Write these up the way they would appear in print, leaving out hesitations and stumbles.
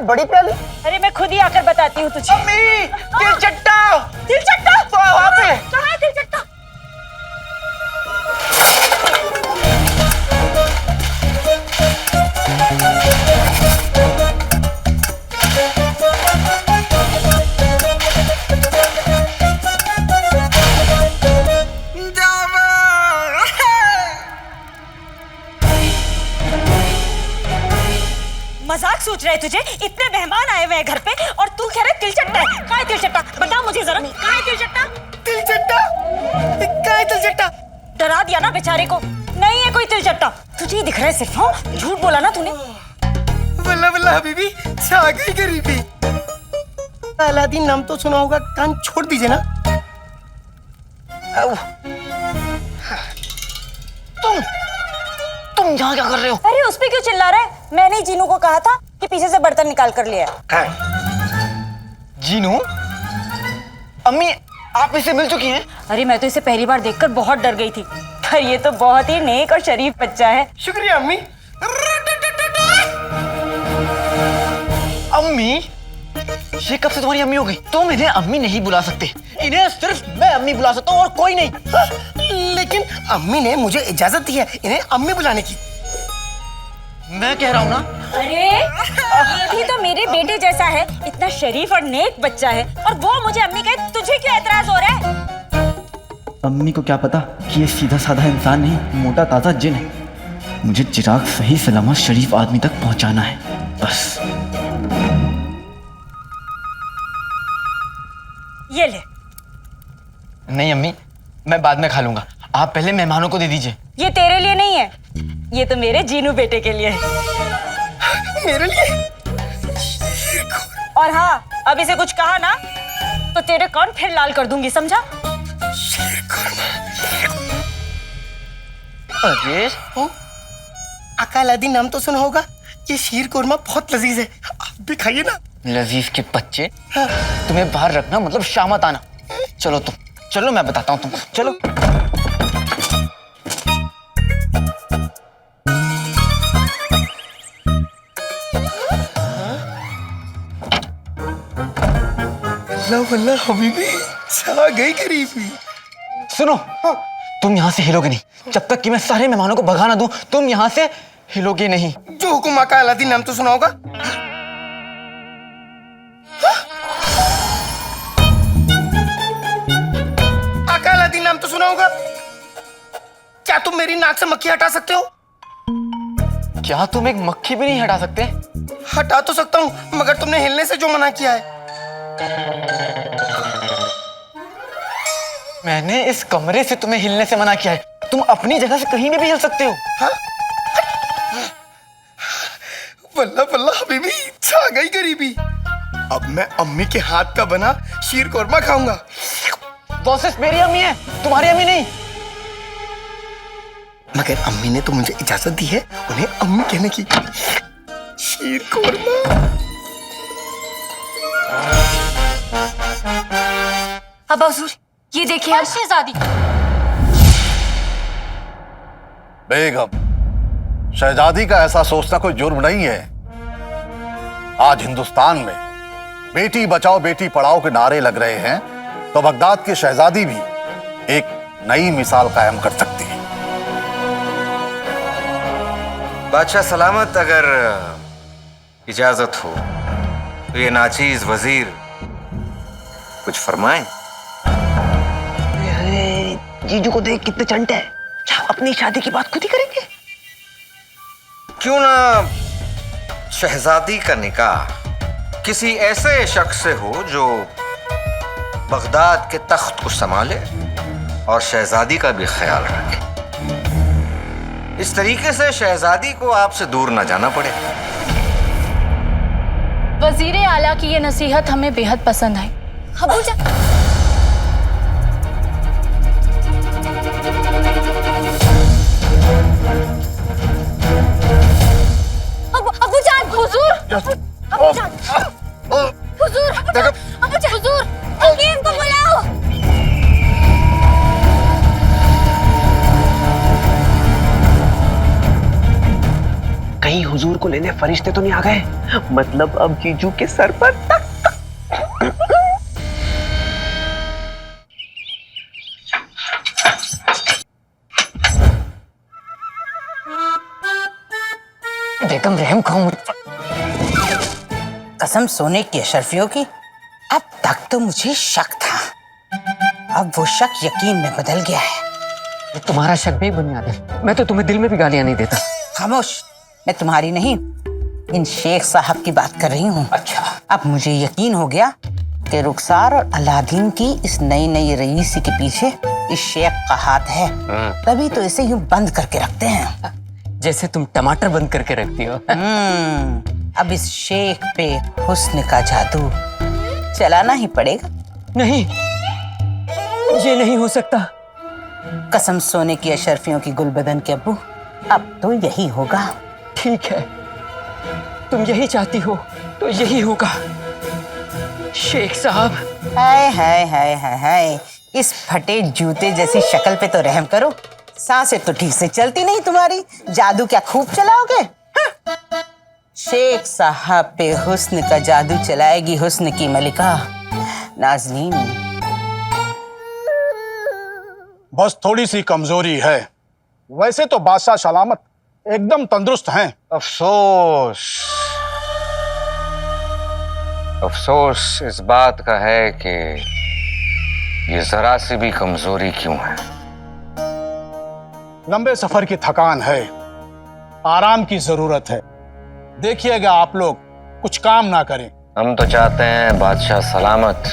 बड़ी प्याली। अरे मैं खुद ही आकर बताती हूँ तुझे। अम्मी, तिलचट्टा। तिलचट्टा वहाँ पे। कहाँ है तिलचट्टा? मजाक सोच रहे तुझे? इतने मेहमान आए हुए हैं घर पे और तू कह रहा है तिलचट्टा है। कहाँ है तिलचट्टा? बता मुझे जरा, कहाँ है तिलचट्टा? तिलचट्टा? कहाँ है तिलचट्टा? डरा दिया ना बेचारे को। नहीं है कोई तिलचट्टा। तुझे ही दिख रहा है सिर्फ। हाँ, झूठ बोला ना तूने। वल्ला वल्ला हबीबी, छा गई गरीबी। अलादीन नाम तो सुना होगा, कान छोड़ दीजिए ना। तुम यहाँ क्या कर रहे हो? अरे उस पे क्यों चिल्ला रहा है? मैंने ही जीनू को कहा था कि पीछे से बर्तन निकाल कर लिया है। जीनू? अम्मी, आप इससे मिल चुकी हैं? अरे मैं तो इसे पहली बार देखकर बहुत डर गई थी, पर ये तो बहुत ही नेक और शरीफ बच्चा है। शुक्रिया अम्मी। अम्मी, ये कब से तुम्हारी अम्मी हो गई? तुम इन्हें अम्मी नहीं बुला सकते, इन्हें सिर्फ मैं अम्मी बुला सकता हूँ और कोई नहीं। लेकिन अम्मी ने मुझे इजाजत दी है इन्हें अम्मी बुलाने की। मैं कह रहा हूँ ना। अरे ये भी तो मेरे बेटे जैसा है, इतना शरीफ और नेक बच्चा है, और वो मुझे अम्मी कहे, तुझे क्यों एतराज हो रहा है? अम्मी को क्या पता कि ये सीधा साधा इंसान नहीं, मोटा ताजा जिन है। मुझे चिराग सही सलामत शरीफ आदमी तक पहुंचाना है, बस। ये ले। नहीं अम्मी, मैं बाद में खा लूंगा, आप पहले मेहमानों को दे दीजिए। ये तेरे लिए नहीं है, ये तो मेरे जीनू बेटे के लिए है। मेरे लिए? और हाँ, अब इसे कुछ कहा ना तो तेरे कान फिर लाल कर दूंगी, समझा? अरे आका अलादीन नाम तो सुना होगा, ये शीर कोरमा बहुत लजीज है, आप भी खाइए ना। लजीज के बच्चे, तुम्हें बाहर रखना मतलब शामत आना। चलो तुम, चलो मैं बताता हूँ तुमको, चलो। अल्लाह वल्ला हबीबी, छा गई गरीबी। सुनो, तुम यहाँ से हिलोगे नहीं जब तक कि मैं सारे मेहमानों को भगा ना दूं। तुम यहाँ से हिलोगे नहीं। जो हुकुम आका अलादीन नाम तो सुना होगा। आका अलादीन नाम तो सुना होगा। क्या तुम मेरी नाक से मक्खी हटा सकते हो? क्या तुम एक मक्खी भी नहीं हटा सकते? हटा तो सकता हूँ, मगर तुमने हिलने से जो मना किया है। मैंने इस कमरे से तुम्हें हिलने से मना किया है, तुम अपनी जगह से कहीं भी हिल सकते हो। हाँ? वल्ला वल्ला हबीबी, छा गई गरीबी। अब मैं अम्मी के हाथ का बना शीर कोरमा खाऊंगा। वो सिर्फ मेरी अम्मी है, तुम्हारी अम्मी नहीं। मगर अम्मी ने तो मुझे इजाजत दी है उन्हें अम्मी कहने की। शीर कोरमा। अब हुजूर, ये देखिए शहजादी। बेगम, शहजादी का ऐसा सोचना कोई जुर्म नहीं है। आज हिंदुस्तान में बेटी बचाओ बेटी पढ़ाओ के नारे लग रहे हैं, तो बगदाद की शहजादी भी एक नई मिसाल कायम कर सकती है। बादशाह सलामत, अगर इजाजत हो तो ये नाचीज वजीर कुछ फरमाएं। जीजू को देख कितने चंटे हैं, क्या अपनी शादी की बात खुद ही करेंगे? क्यों ना शहजादी का निकाह किसी ऐसे शख्स से हो जो बगदाद के तख्त को संभाले और शहजादी का भी ख्याल रखे। इस तरीके से शहजादी को आपसे दूर न जाना पड़े। वजीर आला की ये नसीहत हमें बेहद पसंद आई। अबूजा, अबूजान, हुजूर, अबूजान, हुजूर, अबूजान, हुजूर, हकीम को बुलाओ। कहीं हुजूर को लेने फरिश्ते तो नहीं आ गए? मतलब अब जीजू के सर पर बेगम रहम खाओ मुझ पर। कसम सोने की अशरफियों की, अब तक तो मुझे शक था, अब वो शक यकीन में बदल गया है। ये तुम्हारा शक भी बुनियाद है। मैं तो तुम्हें दिल में भी गालियां नहीं देता। खामोश, मैं तुम्हारी नहीं, इन शेख साहब की बात कर रही हूँ। अच्छा, अब मुझे यकीन हो गया कि रुखसार और अलादीन की इस नई नई रईसी के पीछे इस शेख का हाथ है, तभी तो इसे यूं बंद करके रखते हैं, जैसे तुम टमाटर बंद करके रखती हो। अब इस शेख पे हुस्न का जादू चलाना ही पड़ेगा। नहीं, ये नहीं हो सकता। कसम सोने की अशरफियों की गुलबदन के अब्बू, अब तो यही होगा। ठीक है, तुम यही चाहती हो तो यही होगा। शेख साहब, हाय हाय हाय हाय हाय, इस फटे जूते जैसी शक्ल पे तो रहम करो। सांसें तो ठीक से चलती नहीं तुम्हारी, जादू क्या खूब चलाओगे? हाँ? शेख साहब पे हुस्न का जादू चलाएगी हुस्न की मलिका नाज़नीन। बस थोड़ी सी कमजोरी है, वैसे तो बादशाह सलामत एकदम तंदुरुस्त हैं। अफसोस अफसोस इस बात का है कि ये जरा सी भी कमजोरी क्यों है। लंबे सफर की थकान है, आराम की जरूरत है। देखिएगा आप लोग कुछ काम ना करें। हम तो चाहते हैं बादशाह सलामत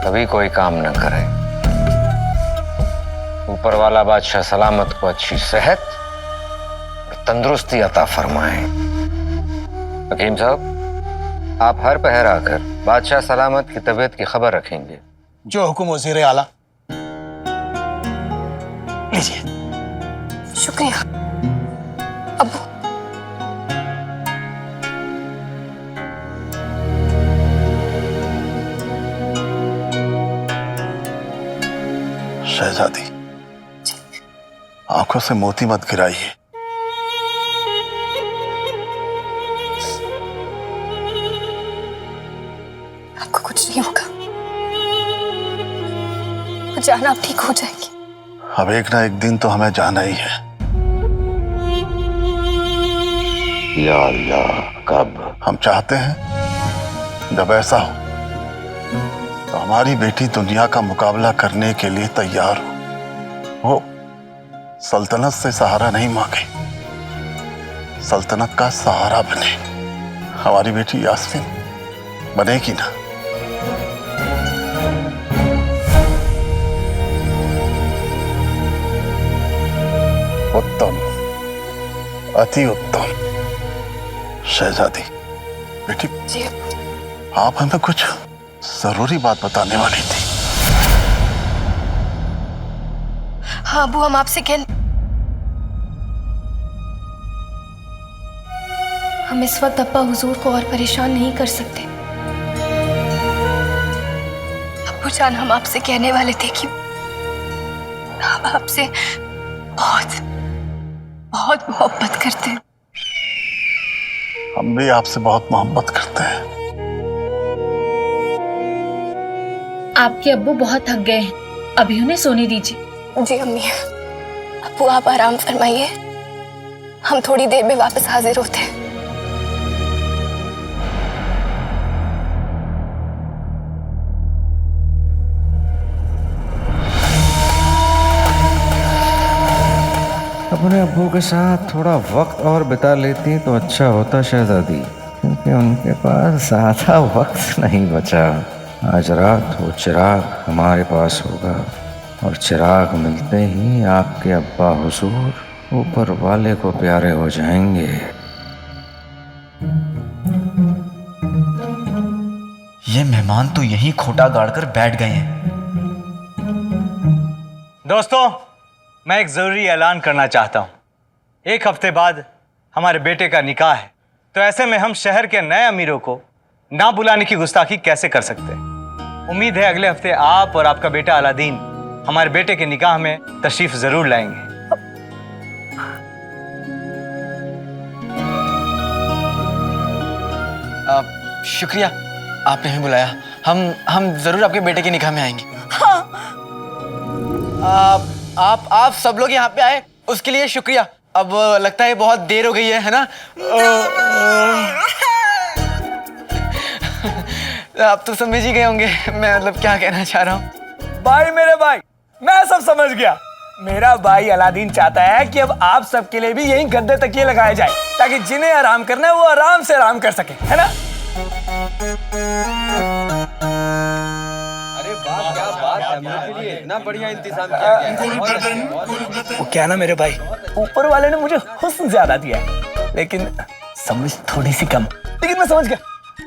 कभी कोई काम न करे। ऊपर वाला बादशाह सलामत को अच्छी सेहत और तंदुरुस्ती अता फरमाए। हकीम साहब, आप हर पहर आकर बादशाह सलामत की तबीयत की खबर रखेंगे। जो हुक्म वज़ीर आला। लीजिए। शुक्रिया अब्बू। शहजादी, आंखों से मोती मत गिराइए। आपको कुछ नहीं होगा, जाना आप ठीक हो जाएगी। अब एक ना एक दिन तो हमें जाना ही है। या अल्लाह, कब? हम चाहते हैं जब ऐसा हो तो हमारी बेटी दुनिया का मुकाबला करने के लिए तैयार हो। वो सल्तनत से सहारा नहीं मांगे, सल्तनत का सहारा बने। हमारी बेटी यास्मीन बनेगी ना? उत्तम, अति उत्तम। शहजादी बेटी, जी आप हमें कुछ जरूरी बात बताने वाली थी। हाँ अबू, हम आपसे हम इस वक्त अब्बा हुजूर को और परेशान नहीं कर सकते। अब्बू जान, हम आपसे कहने वाले थे कि हम आपसे बहुत बहुत मोहब्बत करते हैं। हम भी आपसे बहुत मोहब्बत करते हैं। आपके अब्बू बहुत थक गए हैं, अभी उन्हें सोने दीजिए। जी अम्मी। अब्बू आप आराम फरमाइए, हम थोड़ी देर में वापस हाजिर होते हैं। अपने अब्बू के साथ थोड़ा वक्त और बिता लेती तो अच्छा होता शहजादी, क्योंकि उनके पास ज़्यादा वक्त नहीं बचा। आज रात वो चिराग हमारे पास होगा और चिराग मिलते ही आपके अब्बा हुजूर ऊपर वाले को प्यारे हो जाएंगे। ये मेहमान तो यहीं खोटा गाड़कर बैठ गए हैं। दोस्तों, मैं एक जरूरी ऐलान करना चाहता हूँ। एक हफ्ते बाद हमारे बेटे का निकाह है, तो ऐसे में हम शहर के नए अमीरों को ना बुलाने की गुस्ताखी कैसे कर सकते हैं। उम्मीद है अगले हफ्ते आप और आपका बेटा अलादीन हमारे बेटे के निकाह में तशरीफ जरूर लाएंगे। शुक्रिया, आपने हमें बुलाया। हम जरूर आपके बेटे के निकाह में आएंगे। हाँ। आप सब लोग यहाँ पे आए उसके लिए शुक्रिया। अब लगता है बहुत देर हो गई है ना? आप तो समझ ही गए होंगे मैं मतलब क्या कहना चाह रहा हूँ। भाई मेरे भाई, मैं सब समझ गया। मेरा भाई अलादीन चाहता है कि अब आप सबके लिए भी यही गद्दे तकिए लगाए जाए ताकि जिन्हें आराम करना है वो आराम से आराम कर सके, है ना? अरे वाह, क्या बात है, मेरे लिए इतना बढ़िया इंतजाम किया गया। वो क्या ना मेरे भाई, ऊपर वाले ने मुझे हुस्न ज्यादा दिया है लेकिन समझ थोड़ी सी कम। लेकिन मैं समझ गया।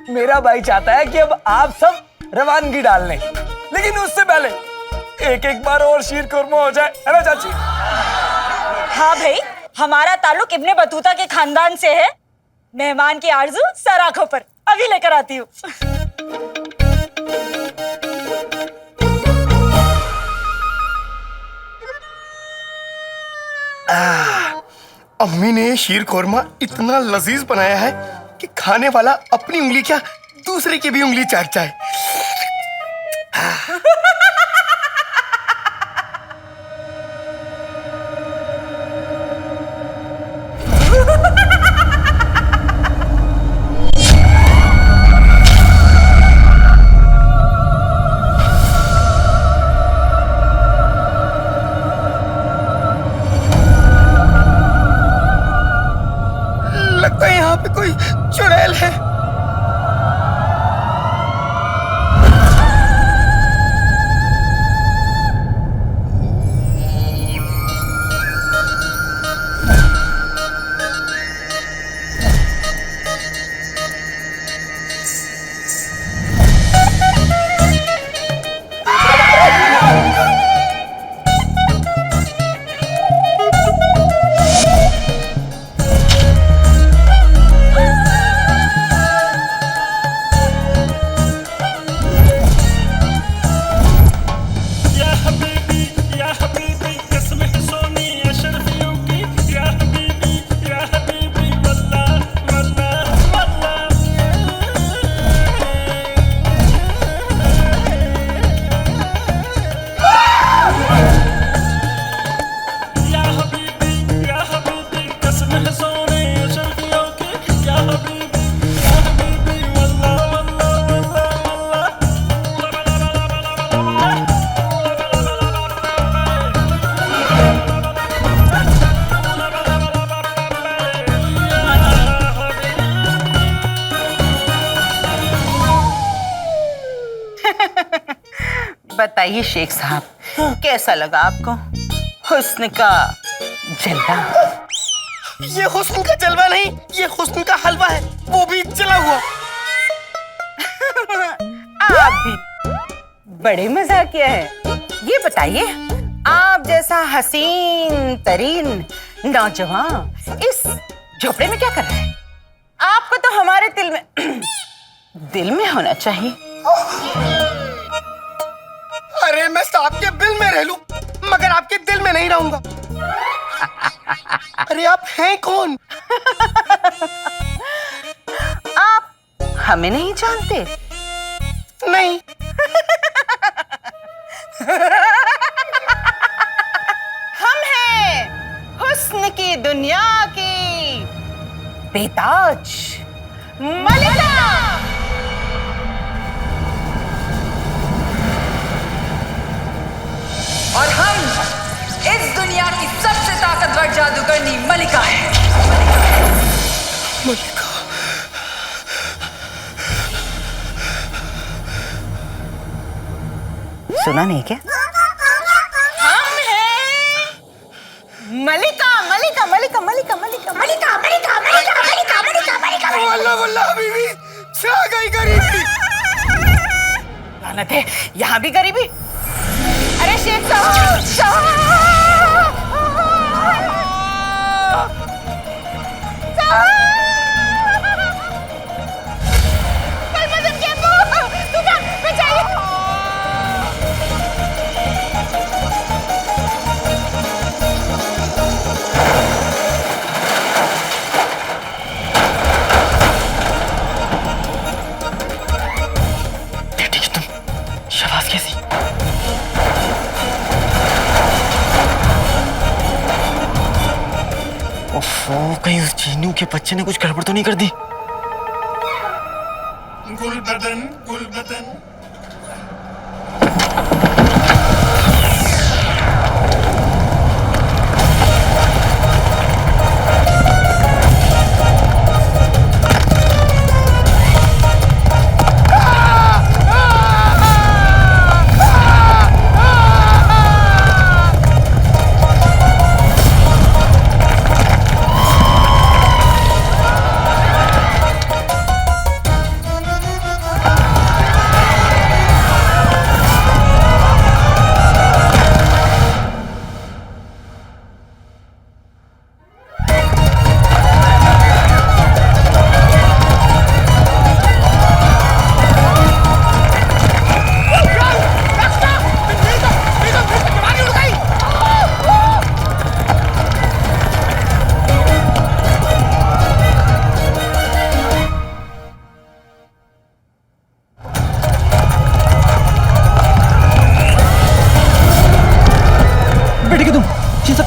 मेरा भाई चाहता है कि अब आप सब रवानगी डाल लें, लेकिन उससे पहले एक एक बार और शीर कुरमा हो जाए, है ना चाची? हाँ भाई, हमारा ताल्लुक इब्ने बतूता के खानदान से है। मेहमान की आरज़ू सर आंखों पर, अभी लेकर आती हूँ। अम्मी ने शीर कोरमा इतना लजीज बनाया है कि खाने वाला अपनी उंगली क्या दूसरे की भी उंगली चाटता है। लगता है यहाँ पे कोई चुड़ैल है। बताइए शेख साहब, कैसा लगा आपको हुस्न का जलवा? ये हुस्न का जलवा नहीं, ये हुस्न का हलवा है, वो भी जला हुआ। आप भी बड़े मजाकिया है। ये बताइए, आप जैसा हसीन तरीन नौजवान इस झोपड़े में क्या कर रहे हैं? आपको तो हमारे दिल में होना चाहिए। अरे मैं सांप के बिल में रह लूं, मगर आपके दिल में नहीं रहूंगा। अरे आप हैं कौन? आप हमें नहीं जानते? नहीं। हम हैं हुस्न की दुनिया की बेताज मलिका। और हम इस दुनिया की सबसे ताकतवर जादूगरनी मलिका है। मलिका। सुना नहीं क्या? हम हैं मलिका मलिका मलिका मलिका मलिका मलिका मलिका मलिका मलिका मलिका मलिका। वल्ला वल्ला बीवी, छा गई गरीबी। लानत है, यहाँ भी गरीबी। अरे शेख साहब, कहीं उस चीनू के बच्चे ने कुछ गड़बड़ तो नहीं कर दी? गुलबदन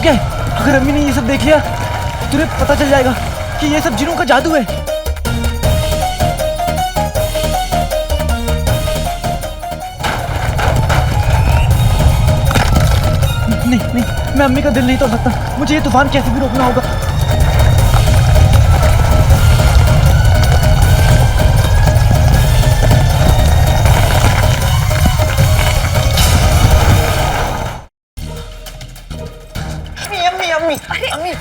क्या है? अगर अम्मी ने ये सब देख लिया तुझे पता चल जाएगा कि ये सब जिनों का जादू है। नहीं नहीं, मैं अम्मी का दिल नहीं तोड़ सकता। मुझे ये तूफान कैसे भी रोकना होगा। अम्मी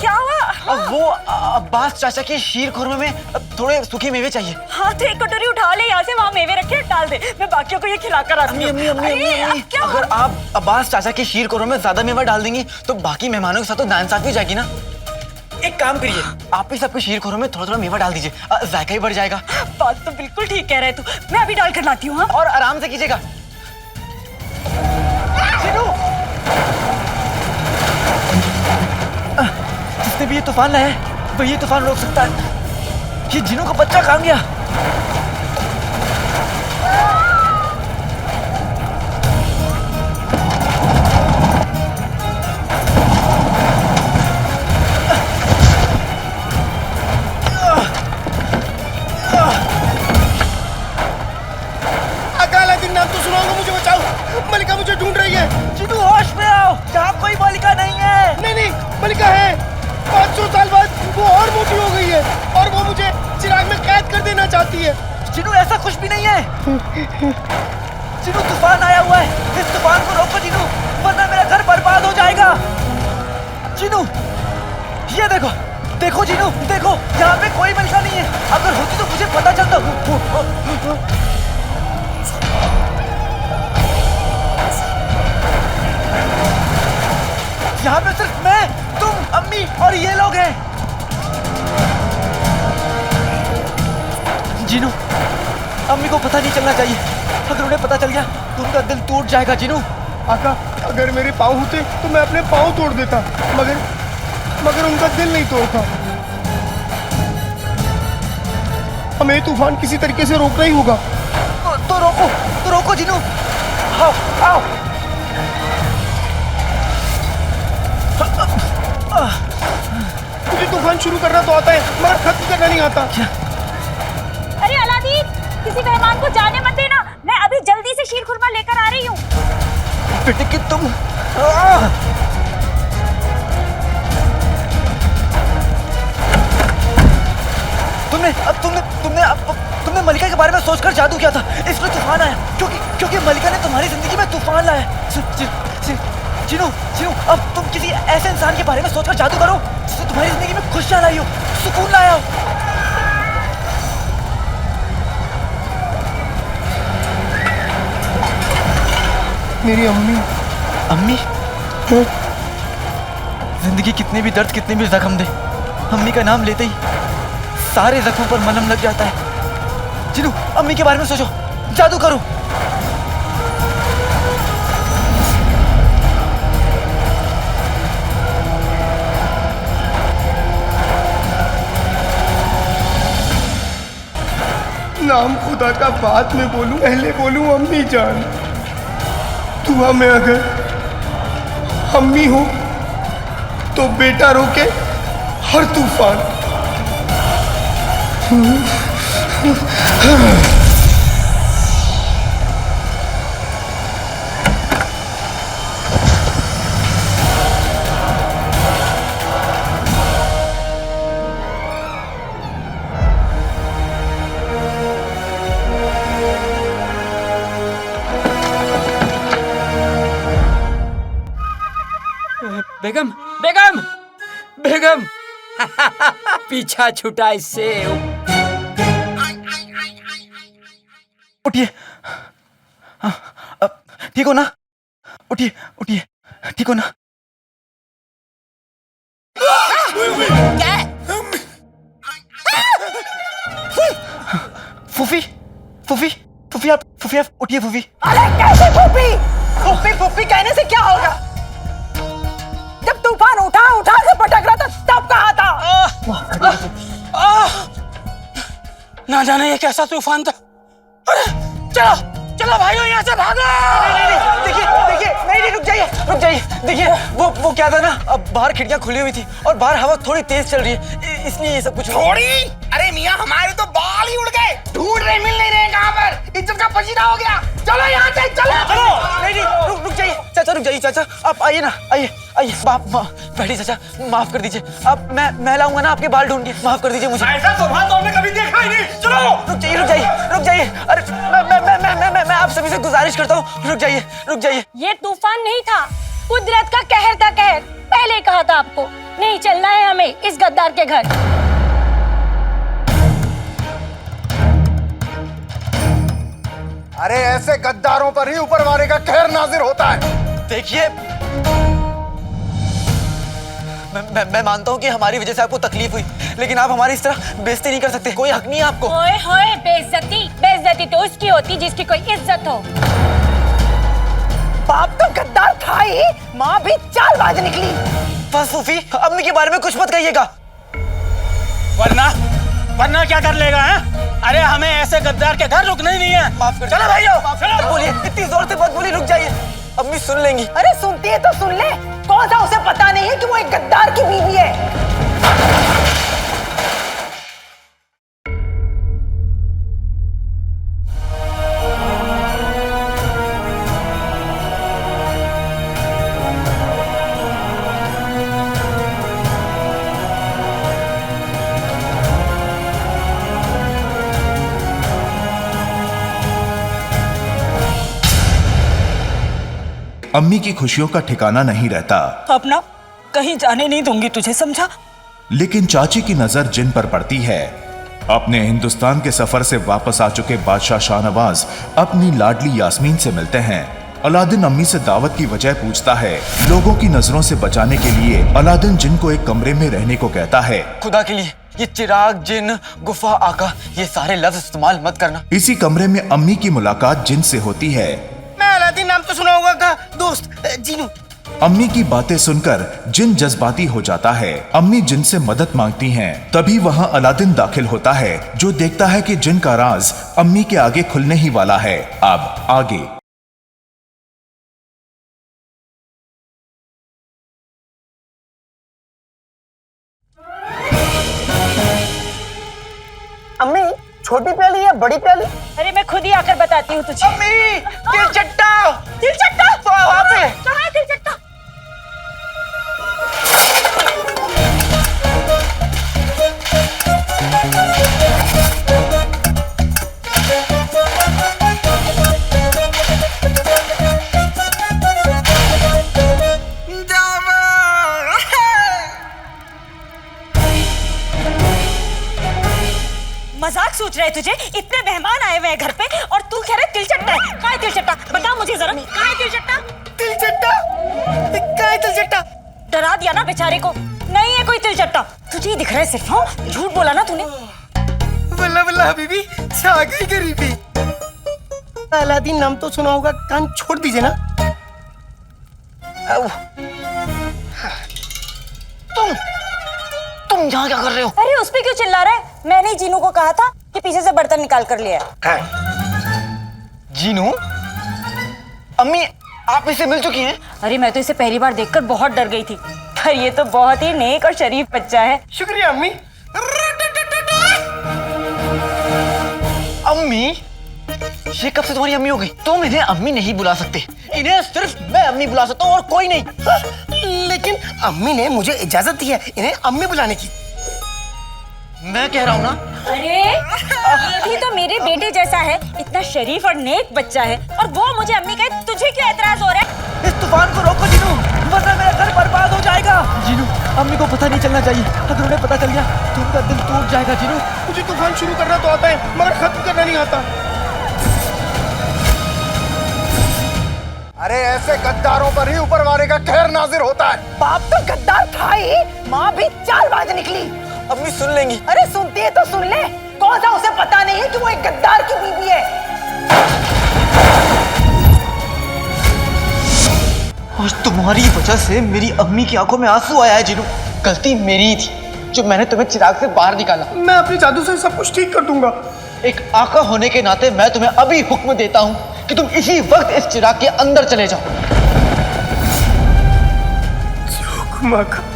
क्या हुआ? वो अब्बास चाचा के शीर खुरमे में थोड़े सूखे मेवे चाहिए। हाँ तो एक कटोरी उठा ले यहाँ से, वहाँ मेवे रखे डाल दे, मैं बाकियों को ये खिलाकर आती हूँ। अम्मी, अगर आप अब्बास चाचा के शीर खुरमे में ज्यादा मेवा डाल देंगी तो बाकी मेहमानों के साथ तो नाइंसाफी हो जाएगी ना। एक काम करिए, आप ही सबके शीर खुरमे में थोड़ा थोड़ा मेवा डाल दीजिए, जायका ही बढ़ जाएगा। बात तो बिल्कुल ठीक कह रहे तू, मैं अभी डाल कर लाती हूँ। और आराम से कीजिएगा। जिसने भी ये तूफान लाया है वही ये तूफान रोक सकता है। ये जिनों का बच्चा कहाँ गया? अकालादीन नाम तो सुना होगा, मुझे बचाओ। मलिका मुझे ढूंढ रही है। जिनू होश में आओ, यहाँ कोई मलिका नहीं है। नहीं नहीं, मलिका है। 500 साल बाद वो और मोटी हो गई है और वो मुझे चिराग में कैद कर देना चाहती है। जिनू ऐसा कुछ भी नहीं है। जिनू तूफान आया हुआ है, इस तूफान को रोको जिनू, वरना मेरा घर बर्बाद हो जाएगा। जिनू ये देखो, देखो जिनू देखो, यहाँ पे कोई मलिका नहीं है। अगर होती तो मुझे पता चलता। यहाँ पे सिर्फ मैं, तुम, अम्मी और ये लोग हैं। जिनू अम्मी को पता नहीं चलना चाहिए। अगर उन्हें पता चल गया तो उनका दिल टूट जाएगा। जिनू आका, अगर मेरे पाँव होते तो मैं अपने पाँव तोड़ देता, मगर उनका दिल नहीं तोड़ता। हमें तूफान किसी तरीके से रोकना ही होगा। तो रोको जिनू। आओ आओ। मुझे तूफान शुरू करना तो आता है मगर खत्म करना नहीं आता। अरे अलादीन, किसी मेहमान को जाने मत देना, मैं अभी जल्दी से शीर खुरमा लेकर आ रही हूँ। बेटे कि तुम तुमने मलिका के बारे में सोचकर जादू किया था, इसलिए तूफान आया। क्योंकि मलिका ने तुम्हारी जिंदगी में तूफान लाया। जिनू अब तुम किसी ऐसे इंसान के बारे में सोचकर जादू करो जिसने तुम्हारी जिंदगी में खुशियां लाई हो, सुकून लाया हो। मेरी अम्मी जिंदगी कितने भी दर्द, कितने भी जख्म दे, अम्मी का नाम लेते ही सारे जख्मों पर मलहम लग जाता है। जिनू अम्मी के बारे में सोचो, जादू करो। नाम खुदा का बाद में बोलूं, पहले बोलूं अम्मी जान। दुआ में अगर अम्मी हो तो बेटा रोके और तूफान। बेगम बेगम बेगम पीछा छुटा इससे। उठिए। हाँ, ठीक हो ना? उठिए उठिए, ठीक हो ना? क्या है? फूफी फूफी फूफी आप उठिए फूफी। अरे कैसे फूफी? फूफी फूफी कहने से क्या होगा? जब तूफान उठा के पटक रहा था तब कहा था। ना जाने ये कैसा तूफान था। अरे चलो चलो भाइयों, यहाँ से भागो। देखिए नहीं रुक जाइए। देखिए वो क्या था ना, अब बाहर खिड़कियां खुली हुई थी और बाहर हवा थोड़ी तेज चल रही है, इसलिए ये सब कुछ थोड़ी। अरे मियाँ, हमारे तो बाल ही उड़ गए, ढूंढ रहे मिल नहीं रहे कहाँ पर। इज्जत का पसीना हो गया। चलो यहाँ से चलो। नहीं रुक जाइए चाचा, रुक जाइए चाचा, आप आइए ना, आइए बैठिए चाचा, माफ कर दीजिए। अब मैं लाऊंगा ना आपके बाल ढूंढ के, माफ कर दीजिए मुझे। ऐसा तूफान तो हमने कभी देखा ही नहीं। चलो रुक जाइए। अरे मैं आप सभी से गुजारिश करता हूँ, रुक जाइए। ये तूफान नहीं था, कुदरत का कहर था कहर। पहले ही कहा था आपको, नहीं चलना है हमें इस गद्दार के घर। अरे ऐसे गद्दारों पर ही ऊपर वाले का कहर नाजिर होता है। देखिए मैं मानता हूँ कि हमारी वजह से आपको तकलीफ हुई, लेकिन आप हमारी इस तरह बेइज्जती नहीं कर सकते। कोई हक नहीं है आपको। ओए होए, बेइज्जती तो उसकी होती जिसकी कोई इज्जत हो। बाप तो गद्दार था ही, माँ भी चालबाज निकली। बस फूफी, अम्मी के बारे में कुछ मत कहिएगा। वरना क्या कर लेगा है? अरे हमें ऐसे गद्दार के घर रुकना ही नहीं है। माफ कर, चलो भाइयों, चलो बोलिए, इतनी जोर से मत बोलिए, रुक जाइए, अम्मी सुन लेंगी। अरे सुनती है तो सुन ले, कौन सा उसे पता नहीं है कि वो एक गद्दार की बीवी है। अम्मी की खुशियों का ठिकाना नहीं रहता। अपना कहीं जाने नहीं दूंगी तुझे, समझा? लेकिन चाची की नजर जिन पर पड़ती है। अपने हिंदुस्तान के सफर से वापस आ चुके बादशाह शाहनवाज अपनी लाडली यास्मीन से मिलते हैं। अलादीन अम्मी से दावत की वजह पूछता है। लोगों की नजरों से बचाने के लिए अलादीन जिन को एक कमरे में रहने को कहता है। खुदा के लिए ये चिराग, जिन, गुफा, आका, ये सारे लफ्ज इस्तेमाल मत करना। इसी कमरे में अम्मी की मुलाकात जिन से होती है। मैं अलादीन नाम तो सुना होगा का दोस्त जीनू। अम्मी की बातें सुनकर जिन जज्बाती हो जाता है। अम्मी जिन से मदद मांगती हैं। तभी वहां अलादीन दाखिल होता है, जो देखता है कि जिन का राज अम्मी के आगे खुलने ही वाला है। अब आगे। अम्मी, छोटी प्याली या बड़ी प्याली? अरे मैं खुद ही आकर बताती हूँ तुझे। अम्मी, तिलचट्टा वहाँ पे। कहाँ है तिलचट्टा? मजाक सोच रहे तुझे? इतने मेहमान आए हुए हैं घर पे और तू कह रहे तिलचट्टा है। कहाँ है तिलचट्टा? बता मुझे जरा, कहाँ है तिलचट्टा? कहाँ है तिलचट्टा? डरा दिया ना बेचारे को। नहीं है कोई तिलचट्टा, तुझे ही दिख रहा है सिर्फ। हाँ, झूठ बोला ना तूने। बल्ला बल्ला हबीबी, छा गई गरीबी। अलादीन नाम तो सुना होगा, कान छोड़ दीजिए ना। तुम यहाँ क्या कर रहे हो? अरे उस पे क्यों चिल्ला रहा है? मैंने ही जीनू को कहा था कि पीछे से बर्तन निकाल कर लिया। जीनू, अम्मी आप इससे मिल चुकी हैं? अरे मैं तो इसे पहली बार देखकर बहुत डर गई थी। पर ये तो बहुत ही नेक और शरीफ बच्चा है। शुक्रिया अम्मी। अम्मी, ये कब से तुम्हारी अम्मी हो गई? तुम इन्हें अम्मी नहीं बुला सकते, इन्हें सिर्फ मैं अम्मी बुला सकता हूँ और कोई नहीं। लेकिन अम्मी ने मुझे इजाजत दी है इन्हें अम्मी बुलाने की। मैं कह रहा हूँ ना। अरे ये भी तो मेरे बेटे जैसा है, इतना शरीफ और नेक बच्चा है, और वो मुझे अम्मी कहे, तुझे क्यों एतराज हो रहा है? इस तूफान को रोको जीनू, वरना मेरा घर बर्बाद हो जाएगा। जीनू, अम्मी को पता नहीं चलना चाहिए, अगर उन्हें पता चल गया तो उनका दिल टूट जाएगा। जीनू, मुझे तूफान शुरू करना तो आता है मगर खत्म करना नहीं आता। अरे ऐसे गद्दारों पर ही ऊपर वाले का कहर नाजिर होता है। बाप तो गद्दार था ही, माँ भी चालबाज निकली। अम्मी सुन लेंगी। अरे सुनती है तो सुन ले, कौन सा उसे पता नहीं है कि वो एक गद्दार की बीवी है। आज तुम्हारी वजह से मेरी अम्मी की आंखों में आंसू आया है जीनू। गलती मेरी ही थी जो मैंने तुम्हें चिराग से बाहर निकाला। मैं अपने जादू से सब कुछ ठीक कर दूंगा। एक आका होने के नाते मैं तुम्हें अभी हुक्म देता हूँ कि तुम इसी वक्त इस चिराग के अंदर चले जाओ। जो हुक्म आका।